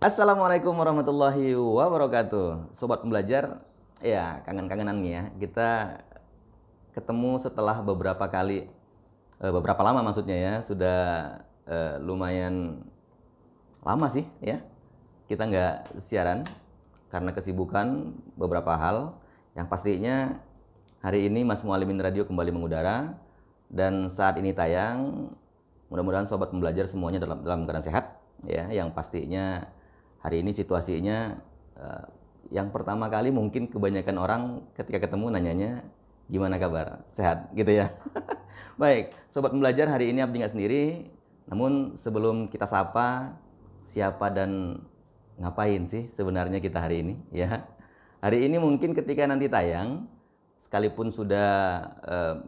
Assalamualaikum warahmatullahi wabarakatuh. Sobat pembelajar, ya kangen-kangenan nih ya. Kita ketemu setelah beberapa kali, beberapa lama maksudnya ya. Sudah lumayan lama sih ya. Kita nggak siaran karena kesibukan beberapa hal. Yang pastinya hari ini Mas Mualimin Radio kembali mengudara. Dan saat ini tayang, mudah-mudahan sobat pembelajar semuanya dalam keadaan sehat ya. Yang pastinya hari ini situasinya yang pertama kali mungkin kebanyakan orang ketika ketemu nanyanya gimana kabar, sehat gitu ya. Baik, sobat pembelajar, hari ini Abdi nggak sendiri. Namun sebelum kita sapa siapa dan ngapain sih sebenarnya kita hari ini ya. Hari ini mungkin ketika nanti tayang, sekalipun sudah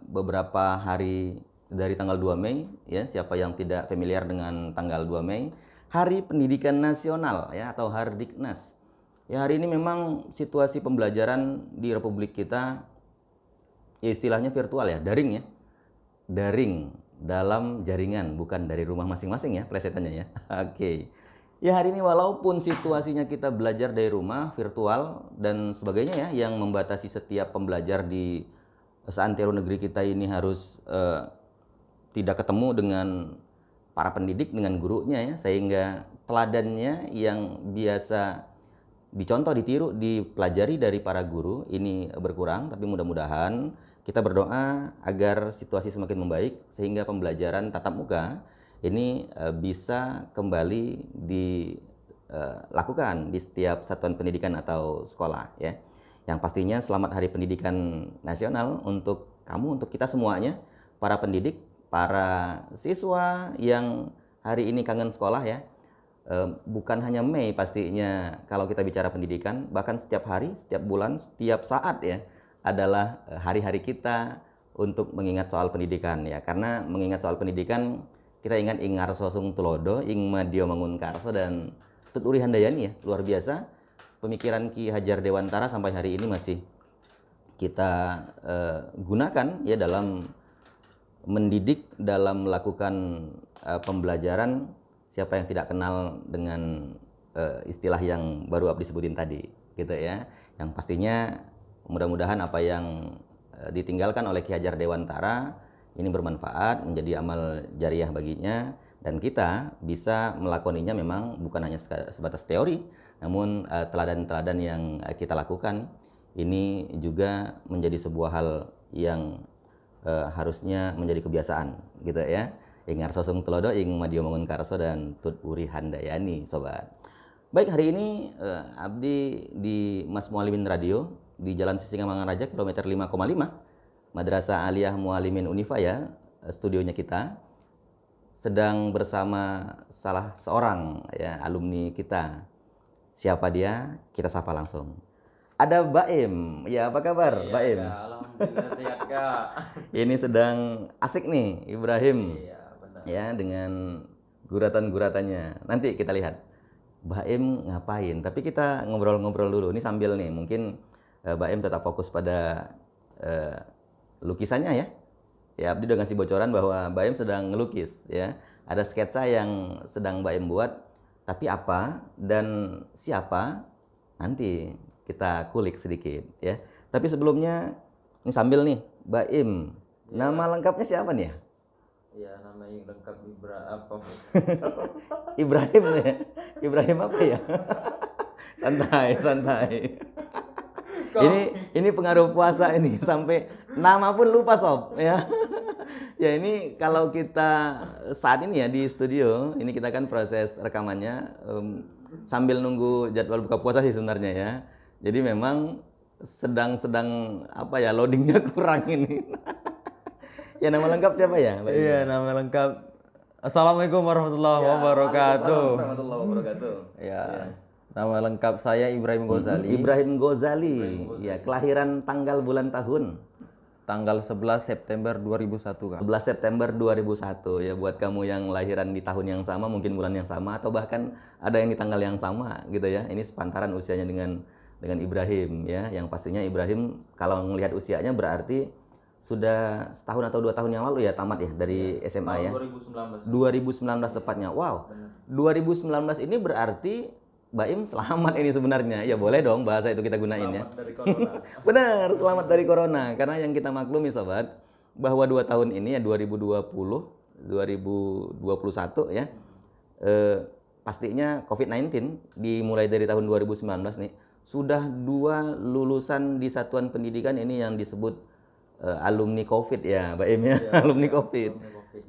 beberapa hari dari tanggal 2 Mei ya, siapa yang tidak familiar dengan tanggal 2 Mei, Hari Pendidikan Nasional ya, atau Hardiknas. Ya, hari ini memang situasi pembelajaran di Republik kita ya istilahnya virtual ya, daring ya. Daring dalam jaringan, bukan dari rumah masing-masing ya plesetannya ya. Oke. Ya, hari ini walaupun situasinya kita belajar dari rumah, virtual dan sebagainya ya, yang membatasi setiap pembelajar di seantero negeri kita ini harus tidak ketemu dengan para pendidik, dengan gurunya ya, sehingga teladannya yang biasa dicontoh, ditiru, dipelajari dari para guru ini berkurang. Tapi mudah-mudahan kita berdoa agar situasi semakin membaik sehingga pembelajaran tatap muka ini bisa kembali dilakukan di setiap satuan pendidikan atau sekolah ya. Yang pastinya selamat Hari Pendidikan Nasional untuk kamu, untuk kita semuanya, para pendidik, para siswa yang hari ini kangen sekolah ya. Bukan hanya Mei pastinya kalau kita bicara pendidikan, bahkan setiap hari, setiap bulan, setiap saat ya adalah hari-hari kita untuk mengingat soal pendidikan ya. Karena mengingat soal pendidikan, kita ingat ing ngarso sung tulodo, ing madya mangun karso, dan Tut Uri Handayani ya, luar biasa. Pemikiran Ki Hajar Dewantara sampai hari ini masih kita gunakan ya dalam mendidik, dalam melakukan pembelajaran. Siapa yang tidak kenal dengan istilah yang baru Abdi sebutin tadi gitu ya. Yang pastinya mudah-mudahan apa yang ditinggalkan oleh Ki Hajar Dewantara ini bermanfaat, menjadi amal jariah baginya, dan kita bisa melakoninya memang bukan hanya sebatas teori, namun teladan-teladan yang kita lakukan ini juga menjadi sebuah hal yang harusnya menjadi kebiasaan gitu ya. Ing ngarso sung tulodo, ing madya mangun karso, dan Tut Uri Handayani sobat. Baik, hari ini Abdi di Mas Mualimin Radio di Jalan Sisingamangaraja kilometer 5,5, Madrasah Aliyah Mualimin Unifa ya, studionya kita. Sedang bersama salah seorang ya alumni kita. Siapa dia? Kita sapa langsung. Ada Baim. Ya, apa kabar, Iya, Baim? Kak. Alhamdulillah sehat, Kak. Ini sedang asik nih Ibrahim. Iya, benar. Ya, dengan guratan-guratannya. Nanti kita lihat Baim ngapain. Tapi kita ngobrol-ngobrol dulu. Ini sambil nih, mungkin Baim tetap fokus pada lukisannya ya. Ya, Abdi udah ngasih bocoran bahwa Baim sedang ngelukis ya. Ada sketsa yang sedang Baim buat. Tapi apa dan siapa nanti kita kulik sedikit ya. Tapi sebelumnya ini sambil nih, Baim. Ya. Nama lengkapnya siapa nih ya? Iya, namanya lengkap apa? Ibrahim ya. Ibrahim apa ya? Santai, santai. Ini pengaruh puasa ini, sampai nama pun lupa sob ya. Ya, ini kalau kita saat ini ya di studio, ini kita kan proses rekamannya sambil nunggu jadwal buka puasa sih sebenarnya ya. Jadi memang sedang apa ya, loadingnya kurang ini. Ya, nama lengkap siapa ya? Iya, nama lengkap. Assalamualaikum warahmatullahi wabarakatuh. Warahmatullahi wabarakatuh. Ya. Nama lengkap saya Ibrahim Ghazali. Ibrahim Ghazali. Ya, kelahiran tanggal bulan tahun Tanggal 11 September 2001, Kak. 11 September 2001 ya. Buat kamu yang lahiran di tahun yang sama, mungkin bulan yang sama, atau bahkan ada yang di tanggal yang sama gitu ya. Ini sepantaran usianya dengan Ibrahim ya. Yang pastinya Ibrahim kalau melihat usianya berarti sudah setahun atau 2 tahun yang lalu ya tamat ya dari SMA ya. 2019. 2019 tepatnya. Wow. Benar. 2019 ini berarti Baim selamat ini sebenarnya. Ya boleh dong bahasa itu kita gunain ya. Selamat dari corona. Benar, selamat dari corona. Karena yang kita maklumi sobat, bahwa 2 tahun ini ya 2020, 2021 ya, pastinya COVID-19 dimulai dari tahun 2019 nih, sudah 2 lulusan di satuan pendidikan ini yang disebut alumni COVID ya, Mbak Im ya, alumni COVID.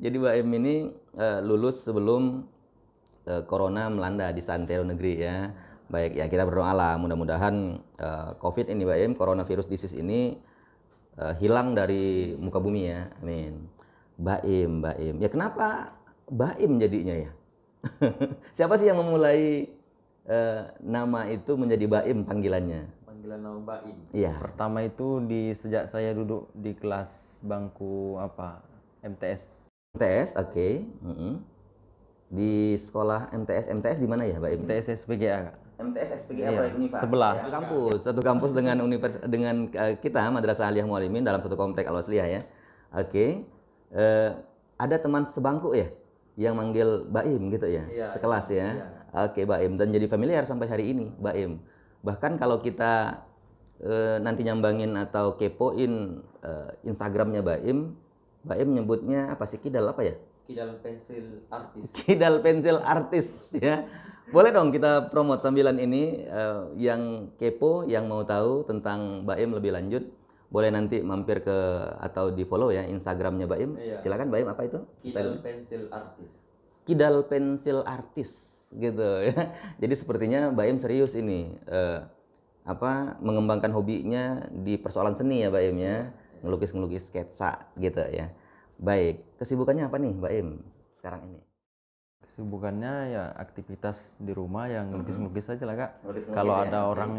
Jadi Mbak Im ini lulus sebelum corona melanda di santero negeri ya. Baik ya, kita berdoa lah mudah-mudahan COVID ini Mbak Im, coronavirus disease ini hilang dari muka bumi ya. Amin. Mbak Im. Ya kenapa Mbak Im jadinya ya? Siapa sih yang memulai nama itu menjadi Baim panggilannya? Panggilan nama Baim. Iya. Pertama itu sejak saya duduk di kelas bangku MTS. MTS, oke. Di sekolah MTS di mana ya, Baim? MTS SPGA, Kak. MTS SPGA Iya, apa ini, Pak? sebelah. Satu kampus dengan kita Madrasah Aliyah Mualimin dalam satu komplek Al Wasliyah ya. Oke. Ada teman sebangku ya yang manggil Baim gitu ya, Iya, sekelas ya. iya. Oke, Baim, dan jadi familiar sampai hari ini, Baim. Bahkan kalau kita nanti nyambangin atau kepoin Instagramnya Baim nyebutnya apa sih, Kidal apa ya? Kidal pensil artis. Kidal pensil artis ya. Boleh dong kita promote sambilan ini, yang kepo, yang mau tahu tentang Baim lebih lanjut, boleh nanti mampir ke atau di follow ya Instagramnya Baim. Iya. Silakan Baim, apa itu? Kidal pensil artis. Kidal pensil artis gitu ya. Jadi sepertinya Baim serius ini mengembangkan hobinya di persoalan seni ya Baim ya, ngelukis sketsa gitu ya. Baik, kesibukannya apa nih Baim sekarang ini? Kesibukannya ya aktivitas di rumah yang ngelukis-ngelukis aja lah, Kak. Ngelukis-ngelukis Kalau ya, ada oke. orang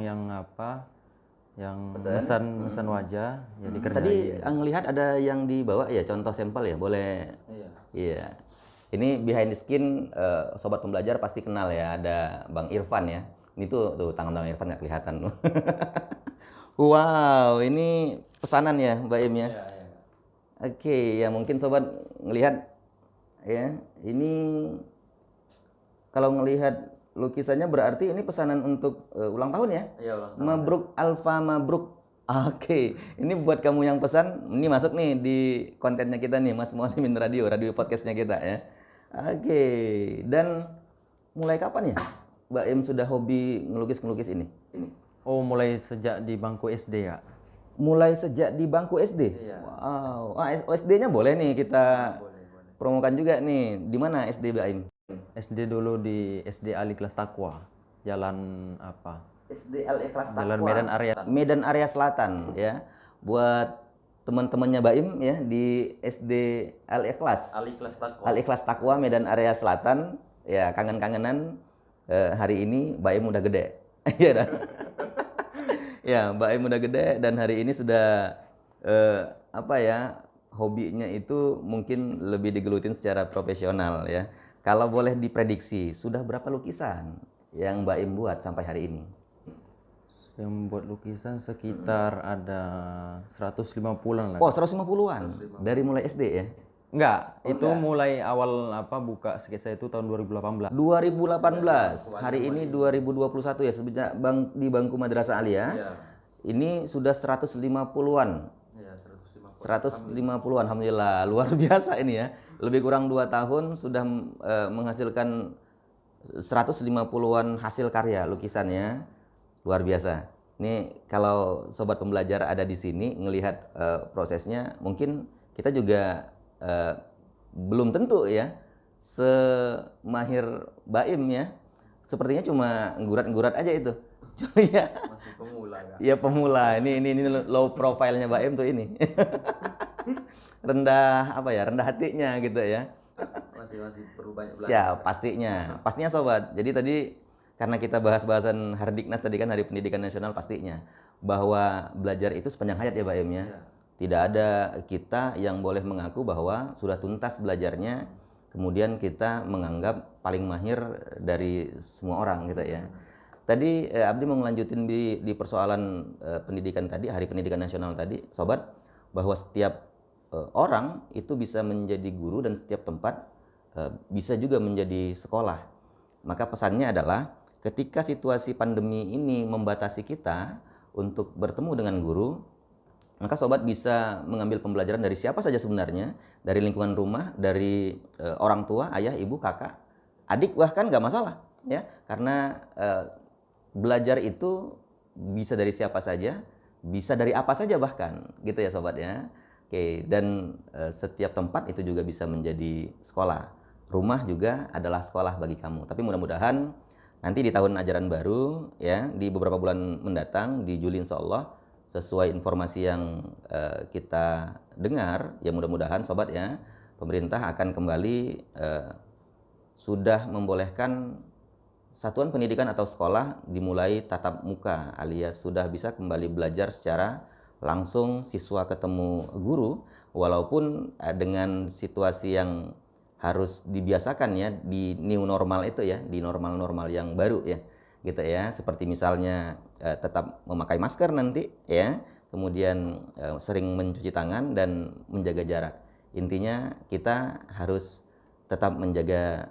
yang Pesan? mesan wajah ya dikerjain. Tadi ngelihat ada yang dibawa ya, contoh sampel ya, boleh. Iya. Iya. Ini behind the skin, sobat pembelajar pasti kenal ya, ada Bang Irfan ya. Ini tuh tangan Bang Irfan nggak kelihatan loh. Wow, ini pesanan ya Mbak Im ya. Iya. Oke, ya mungkin sobat ngelihat ya, ini kalau ngelihat lukisannya berarti ini pesanan untuk ulang tahun ya. Iya, ulang tahun. Mabruk Alfa Mabruk. Oke, ini buat kamu yang pesan, ini masuk nih di kontennya kita nih, Mas Mualimin Radio podcastnya kita ya. Oke, dan mulai kapan ya Mbak Im sudah hobi ngelukis ini? Oh, mulai sejak di bangku SD, Kak. Mulai sejak di bangku SD? Iya. Wow, SD-nya boleh nih kita Boleh. promokan juga nih. Di mana SD Mbak Im? SD dulu di SD Ali Kelas Takwa. Jalan apa? SD Al-Ikhlas Taqwa. Jalan Medan Area. Medan Area Selatan ya. Buat teman-temannya Baim ya di SD Al-Ikhlas. Ali Kelas Takwa. Al-Ikhlas Taqwa Medan Area Selatan. Ya, kangen-kangenan hari ini Baim udah gede. Iya dah. Ya, Baim udah gede dan hari ini sudah hobinya itu mungkin lebih digelutin secara profesional ya. Kalau boleh diprediksi, sudah berapa lukisan yang Baim buat sampai hari ini? Yang membuat lukisan sekitar ada 150-an lah. Oh, 150-an dari mulai SD ya? Enggak, itu mulai awal buka sketsa itu tahun 2018. 2018, hari ini 2021 ya, sejak di bangku Madrasah Aliyah. Iya. Ini sudah 150-an. Iya, 150. 150-an, alhamdulillah, luar biasa ini ya. Lebih kurang 2 tahun sudah menghasilkan 150-an hasil karya lukisannya, luar biasa. Ini kalau sobat pembelajar ada di sini ngelihat prosesnya, mungkin kita juga belum tentu ya semahir Baim ya. Sepertinya cuma nggurat-nggurat aja itu. Ya. Masih pemula kan? Ya pemula. Ini low profile-nya Baim tuh ini. rendah hatinya gitu ya. Masih perlu banyak belajar. Siap, pastinya sobat. Jadi tadi karena kita bahas-bahasan Hardiknas tadi kan, Hari Pendidikan Nasional, pastinya bahwa belajar itu sepanjang hayat ya Baim ya. Iya. Tidak ada kita yang boleh mengaku bahwa sudah tuntas belajarnya, kemudian kita menganggap paling mahir dari semua orang gitu ya. Tadi Abdi mau ngelanjutin di persoalan pendidikan tadi, Hari Pendidikan Nasional tadi, sobat, bahwa setiap orang itu bisa menjadi guru dan setiap tempat bisa juga menjadi sekolah. Maka pesannya adalah ketika situasi pandemi ini membatasi kita untuk bertemu dengan guru, maka sobat bisa mengambil pembelajaran dari siapa saja sebenarnya, dari lingkungan rumah, dari orang tua, ayah, ibu, kakak, adik, bahkan nggak masalah ya, karena belajar itu bisa dari siapa saja, bisa dari apa saja bahkan, gitu ya sobat ya. Oke, dan setiap tempat itu juga bisa menjadi sekolah. Rumah juga adalah sekolah bagi kamu. Tapi mudah-mudahan nanti di tahun ajaran baru ya, di beberapa bulan mendatang di Juli insyaallah, sesuai informasi yang kita dengar, ya mudah-mudahan sobat ya, pemerintah akan kembali sudah membolehkan satuan pendidikan atau sekolah dimulai tatap muka, alias sudah bisa kembali belajar secara langsung, siswa ketemu guru, walaupun dengan situasi yang harus dibiasakan ya di new normal itu ya, di normal-normal yang baru ya, gitu ya. Seperti misalnya tetap memakai masker nanti ya, kemudian sering mencuci tangan dan menjaga jarak. Intinya kita harus tetap menjaga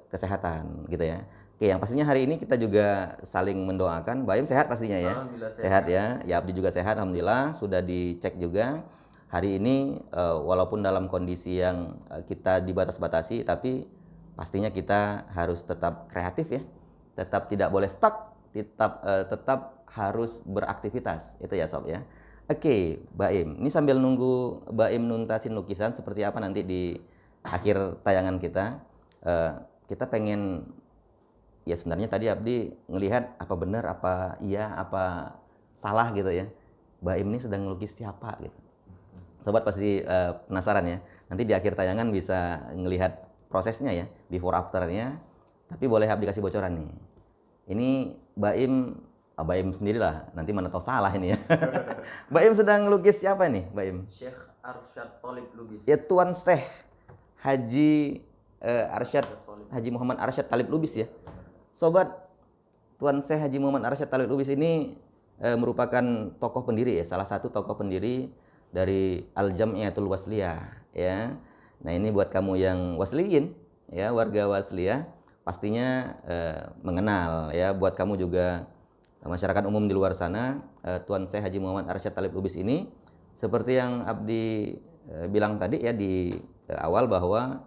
kesehatan gitu ya. Oke, yang pastinya hari ini kita juga saling mendoakan. Baim sehat pastinya ya. Alhamdulillah Sehat ya. Ya Abdi juga sehat, alhamdulillah. Sudah dicek juga. Hari ini walaupun dalam kondisi yang kita dibatas-batasi, tapi pastinya kita harus tetap kreatif ya. Tetap tidak boleh stuck, tetap harus beraktivitas. Itu ya sob ya. Oke, Baim. Ini sambil nunggu Baim nuntasin lukisan seperti apa nanti di akhir tayangan kita. Kita pengen, ya sebenarnya tadi Abdi ngelihat apa benar, apa iya, apa salah gitu ya. Baim ini sedang ngelukis siapa gitu. Sobat pasti penasaran ya. Nanti di akhir tayangan bisa ngelihat prosesnya ya, before afternya. Tapi boleh Abdi kasih bocoran nih. Ini Baim, Baim sendirilah. Nanti mana tahu salah ini ya. Baim sedang ngelukis siapa nih, Baim? Syekh Arsyad Thalib Lubis. Ya Tuan Syekh Haji Haji Muhammad Arsyad Thalib Lubis ya. Sobat, Tuan Syekh Haji Muhammad Arsyad Thalib Lubis ini merupakan tokoh pendiri ya, salah satu tokoh pendiri dari Al-Jam'iyatul Wasliyah ya. Nah, ini buat kamu yang wasliyin ya, warga Wasliyah pastinya mengenal ya. Buat kamu juga masyarakat umum di luar sana, Tuan Syekh Haji Muhammad Arsyad Thalib Lubis ini seperti yang Abdi bilang tadi ya di awal, bahwa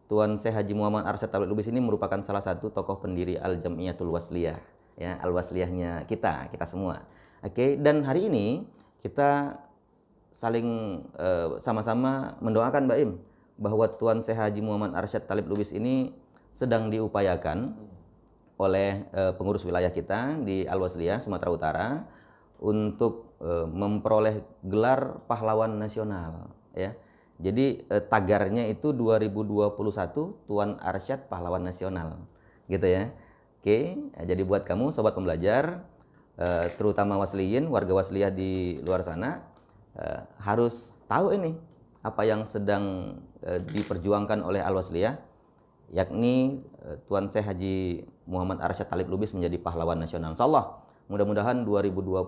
Tuan Syekh Haji Muhammad Arsyad Thalib Lubis ini merupakan salah satu tokoh pendiri Al-Jam'iyatul Wasliyah ya, al-wasliyahnya kita semua. Oke, dan hari ini kita saling sama-sama mendoakan Baim bahwa Tuan Syekh Haji Muhammad Arsyad Thalib Lubis ini sedang diupayakan oleh pengurus wilayah kita di Al-Wasliyah Sumatera Utara untuk memperoleh gelar pahlawan nasional ya. Jadi tagarnya itu 2021 Tuan Arsyad Pahlawan Nasional gitu ya. Oke, jadi buat kamu sobat pembelajar, terutama wasliyin, warga wasliyah di luar sana, harus tahu ini apa yang sedang diperjuangkan oleh Al-Wasliyah, yakni Tuan Syekh Haji Muhammad Arsyad Thalib Lubis menjadi pahlawan nasional. Insyaallah mudah-mudahan 2021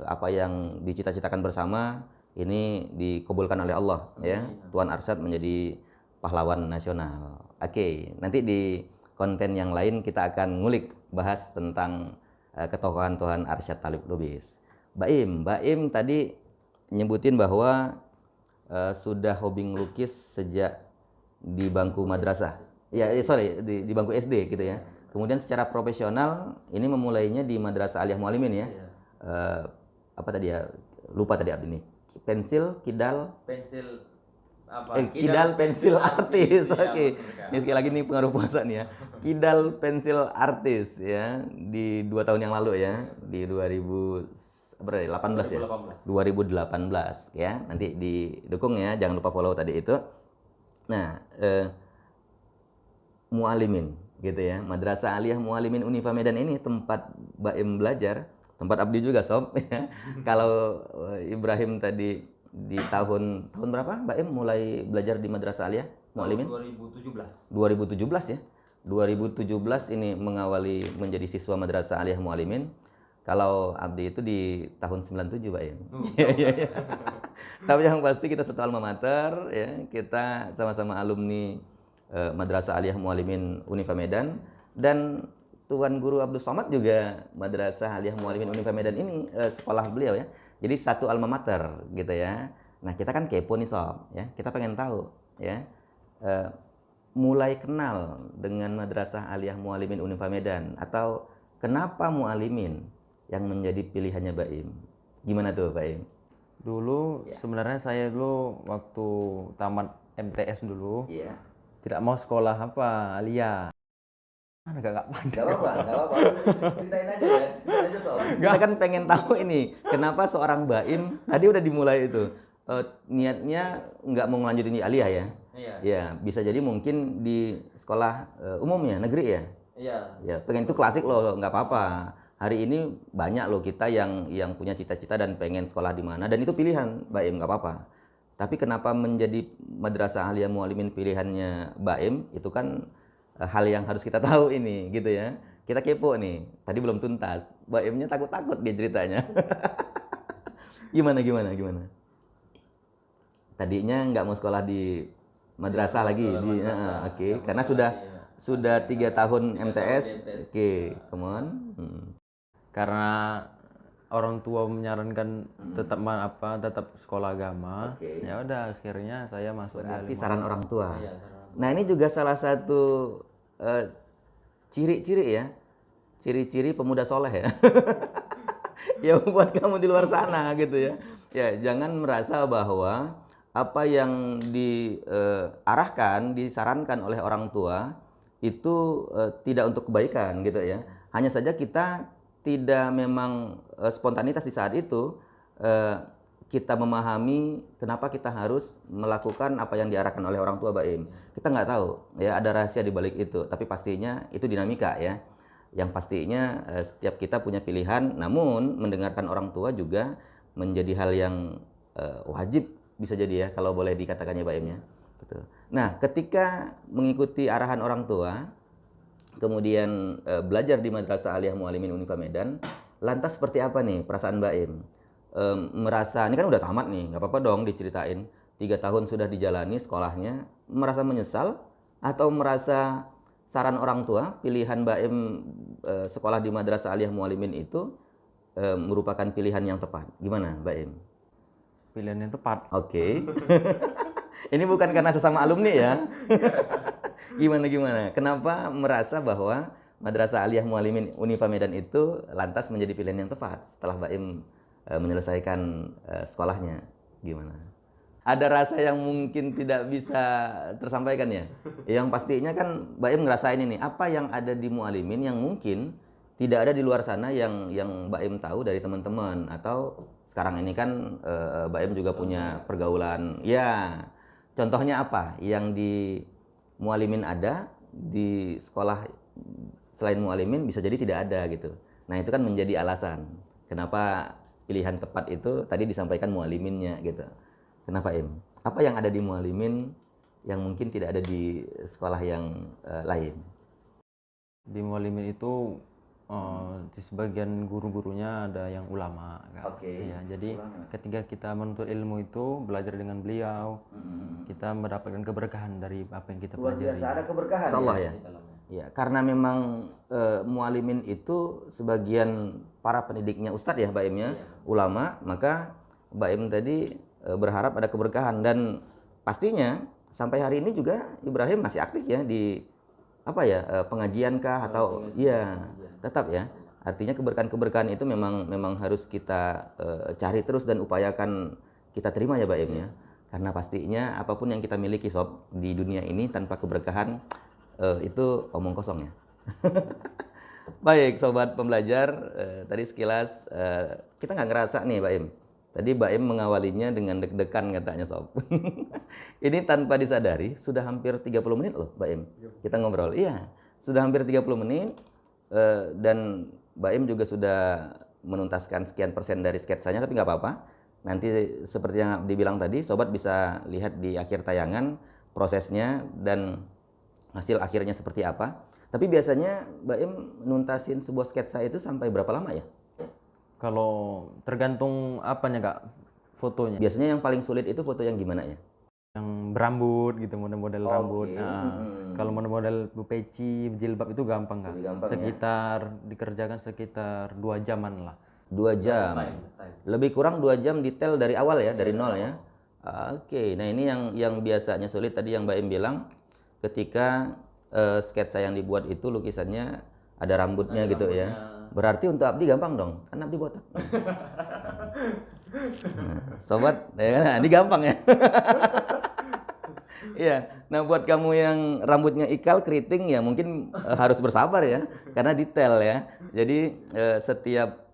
apa yang dicita-citakan bersama ini dikabulkan oleh Allah ya. Tuan Arsyad menjadi pahlawan nasional. Oke, nanti di konten yang lain kita akan ngulik bahas tentang ketokohan Tuan Arsyad Thalib Lubis. Baim tadi nyebutin bahwa sudah hobi ngelukis sejak di bangku madrasah. Ya, sorry, di bangku SD gitu ya. Kemudian secara profesional ini memulainya di Madrasah Aliyah Mualimin ya. Apa tadi ya? Lupa tadi Abdi ini. Pensil, kidal, kidal pensil artis. Oke. Ini sekali lagi nih pengaruh puasa nih ya. Kidal pensil artis ya di 2 tahun yang lalu ya, di 2018 ya. 2018 ya. Nanti didukung ya, jangan lupa follow tadi itu. Nah, Mualimin gitu ya. Madrasah Aliyah Mualimin Unifa Medan ini tempat Baim belajar. Tempat Abdi juga sob ya. Kalau Ibrahim tadi di tahun berapa Baim mulai belajar di Madrasah Aliyah Mualimin? 2017 ya. 2017 ini mengawali menjadi siswa Madrasah Aliyah Mualimin. Kalau Abdi itu di tahun 97 Baim. Tapi yang pasti kita satu alma mater ya. Kita sama-sama alumni Madrasah Aliyah Mualimin Unifa Medan, dan Tuan Guru Abdul Somad juga Madrasah Aliyah Mualimin Unifa Medan ini sekolah beliau ya. Jadi satu alma mater gitu ya. Nah, kita kan kepo nih Sob ya. Kita pengen tahu ya. Eh, Mulai kenal dengan Madrasah Aliyah Mualimin Unifa Medan atau kenapa Mualimin yang menjadi pilihannya Baim? Gimana tuh Baim? Dulu sebenarnya saya dulu waktu tamat MTS dulu Iya. tidak mau sekolah apa Alia. Agak pandai. Gak apa-apa, gak apa-apa. Ceritain aja ya, ceritain aja Sob. Kita kan pengen tahu ini, kenapa seorang Baim tadi udah dimulai itu niatnya nggak mau ngelanjutin di Aliyah ya? Iya. Ya, bisa jadi mungkin di sekolah umumnya, negeri ya? Iya. Ya, pengen itu klasik loh, nggak apa-apa. Hari ini banyak loh kita yang punya cita-cita dan pengen sekolah di mana, dan itu pilihan Baim, nggak apa-apa. Tapi kenapa menjadi Madrasah Aliyah Mualimin pilihannya Baim, itu kan hal yang harus kita tahu ini, gitu ya. Kita kepo nih, tadi belum tuntas. Baimnya takut-takut dia ceritanya. Gimana? Tadinya nggak mau sekolah di madrasah lagi, oke. Karena sudah 3 tahun MTS, oke, come on. Karena orang tua menyarankan tetap sekolah agama. Oke. Ya udah akhirnya saya masuk di Berarti Alia saran orang tua. Iya, saran. Nah, ini juga salah satu ciri-ciri ya, ciri-ciri pemuda soleh ya. Ya buat kamu di luar sana gitu ya. Ya jangan merasa bahwa apa yang diarahkan, disarankan oleh orang tua itu tidak untuk kebaikan gitu ya. Hanya saja kita tidak memang spontanitas di saat itu kita memahami kenapa kita harus melakukan apa yang diarahkan oleh orang tua Baim. Kita nggak tahu ya, ada rahasia di balik itu, tapi pastinya itu dinamika ya. Yang pastinya setiap kita punya pilihan, namun mendengarkan orang tua juga menjadi hal yang wajib bisa jadi ya, kalau boleh dikatakannya Baim ya. Gitu. Nah, ketika mengikuti arahan orang tua, kemudian belajar di Madrasah Aliyah Mualimin Unifa Medan, lantas seperti apa nih perasaan Baim? Merasa, ini kan udah tamat nih, nggak apa-apa dong diceritain. 3 tahun sudah dijalani sekolahnya, merasa menyesal atau merasa saran orang tua, pilihan Baim sekolah di Madrasah Aliyah Mualimin itu merupakan pilihan yang tepat? Gimana Baim? Pilihan yang tepat. Oke. Ini bukan karena sesama alumni ya. Gimana? Kenapa merasa bahwa Madrasah Aliyah Mualimin Unifa Medan itu lantas menjadi pilihan yang tepat setelah Baim menyelesaikan sekolahnya? Gimana? Ada rasa yang mungkin tidak bisa tersampaikan ya? Yang pastinya kan Baim ngerasain ini, apa yang ada di Mualimin yang mungkin tidak ada di luar sana yang Baim tahu dari teman-teman, atau sekarang ini kan Baim juga punya pergaulan. Ya, contohnya apa yang di Mualimin ada, di sekolah selain Mualimin bisa jadi tidak ada gitu. Nah, itu kan menjadi alasan kenapa pilihan tepat itu tadi disampaikan Mualiminnya gitu. Kenapa Im? Apa yang ada di Mualimin yang mungkin tidak ada di sekolah yang lain? Di Mualimin itu di sebagian guru-gurunya ada yang ulama kan. Oke. Ya, jadi Ulama. ketika kita menuntut ilmu itu belajar dengan beliau, kita mendapatkan keberkahan dari apa yang kita Luar pelajari. biasa, ada keberkahan. Insyaallah ya. Ya, karena memang Mualimin itu sebagian para pendidiknya Ustadz ya, Baim ya, ulama, maka Baim tadi berharap ada keberkahan, dan pastinya sampai hari ini juga Ibrahim masih aktif ya di apa ya, pengajian kah atau iya, tetap ya. Artinya keberkahan-keberkahan itu memang harus kita cari terus dan upayakan kita terima ya Baim ya. Karena pastinya apapun yang kita miliki sob di dunia ini tanpa keberkahan itu omong kosong ya. Baik sobat pembelajar, tadi sekilas kita nggak ngerasa nih Baim. Tadi Baim mengawalinya dengan deg-degan katanya sob. Ini tanpa disadari sudah hampir 30 menit loh Baim. Kita ngobrol. Iya, sudah hampir 30 menit dan Baim juga sudah menuntaskan sekian persen dari sketsanya, tapi nggak apa-apa. Nanti seperti yang dibilang tadi, sobat bisa lihat di akhir tayangan prosesnya dan hasil akhirnya seperti apa. Tapi biasanya Baim nuntasin sebuah sketsa itu sampai berapa lama ya? Kalau tergantung apanya Kak, fotonya. Biasanya yang paling sulit itu foto yang gimana ya? Yang berambut gitu, model-model rambut. Nah, Kalau model peci, jilbab itu gampang kan. Lebih gampang, ya? Dikerjakan sekitar 2 jaman lah. 2 jam. Lebih kurang 2 jam detail dari awal ya, dari nol ya. Oke, nah ini yang biasanya sulit tadi yang Mbak Im bilang ketika sketsa yang dibuat itu lukisannya ada rambutnya gitu ya. Berarti untuk Abdi gampang dong, kan Abdi botak. Nah, sobat, ya, ini gampang ya. Iya, nah buat kamu yang rambutnya ikal, keriting ya mungkin harus bersabar ya, karena detail ya. Jadi setiap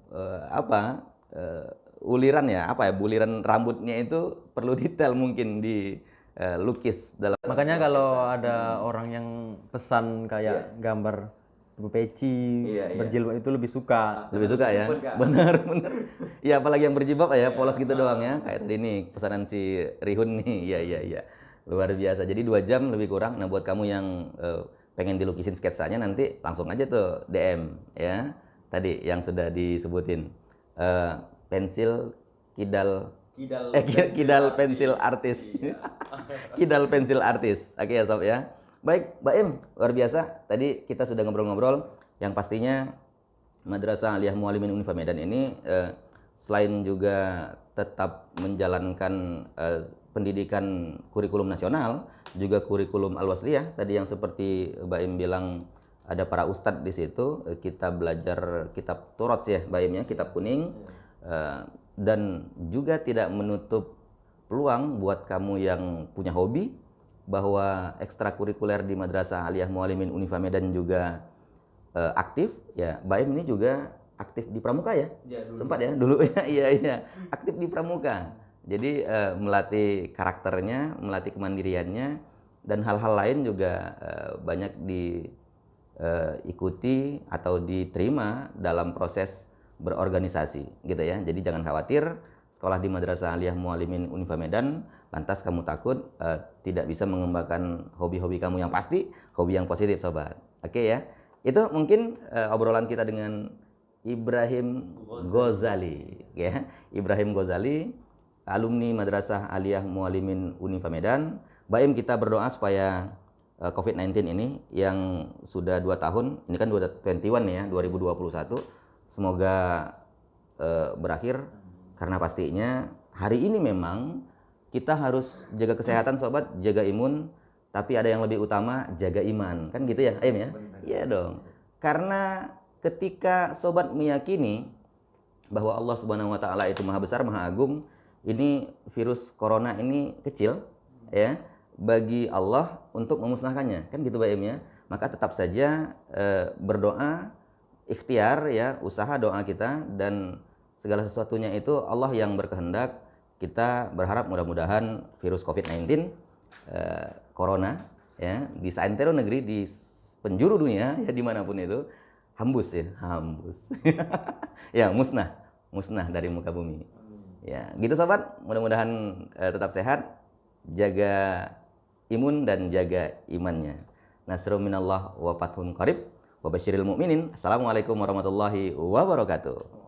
uliran ya, buliran rambutnya itu perlu detail mungkin di lukis dalam. Makanya kalau ada orang yang pesan kayak gambar peci, berjilbab itu lebih suka. Lebih suka ya? Bener. Iya, apalagi yang berjilbab ya, polos gitu doang ya. Kayak tadi nih, pesanan si Rihun nih. Iya. Luar biasa. Jadi 2 jam lebih kurang. Nah, buat kamu yang pengen dilukisin sketsanya nanti langsung aja tuh DM ya. Tadi yang sudah disebutin. Pensil kidal pensil artis. Kidal pensil artis. Oke ya sob ya. Baik, Mbak Im, luar biasa. Tadi kita sudah ngobrol-ngobrol. Yang pastinya Madrasah Aliyah Muallimin Unifa Medan ini selain juga tetap menjalankan pendidikan kurikulum nasional, juga kurikulum Al-Wasliyah. Tadi yang seperti Mbak Im bilang ada para ustadz di situ. Kita belajar kitab Turots ya, Mbak Im ya, kitab kuning. Dan juga tidak menutup peluang buat kamu yang punya hobi bahwa ekstrakurikuler di Madrasah Aliyah Muallimin Unifa Medan juga aktif ya. Baim ini juga aktif di Pramuka ya? Sempat ya dulu ya. Iya. Aktif di Pramuka. Jadi melatih karakternya, melatih kemandiriannya, dan hal-hal lain juga banyak diikuti atau diterima dalam proses berorganisasi gitu ya. Jadi jangan khawatir sekolah di Madrasah Aliyah Muallimin Unifa Medan lantas kamu takut tidak bisa mengembangkan hobi-hobi kamu yang pasti, hobi yang positif sobat. Oke ya. Itu mungkin obrolan kita dengan Ibrahim Ghazali ya. Ibrahim Ghazali, alumni Madrasah Aliyah Muallimin Unifa Medan. Baim kita berdoa supaya COVID-19 ini yang sudah 2 tahun, ini kan 2021 ya, 2021, semoga berakhir, karena pastinya hari ini memang kita harus jaga kesehatan sobat, jaga imun, tapi ada yang lebih utama, jaga iman. Kan gitu ya, Aim ya? Iya dong. Karena ketika sobat meyakini bahwa Allah Subhanahu wa taala itu Maha Besar, Maha Agung, ini virus corona ini kecil ya bagi Allah untuk memusnahkannya. Kan gitu, Aim ya? Maka tetap saja berdoa, ikhtiar ya, usaha doa kita, dan segala sesuatunya itu Allah yang berkehendak. Kita berharap mudah-mudahan virus COVID-19 corona ya di seantero negeri, di penjuru dunia ya, dimanapun itu hambus ya, musnah dari muka bumi ya. Gitu sobat, mudah-mudahan tetap sehat, jaga imun dan jaga imannya. Nasrun minallah wa fathun qarib wa basyiril mu'minin. Assalamualaikum warahmatullahi wabarakatuh.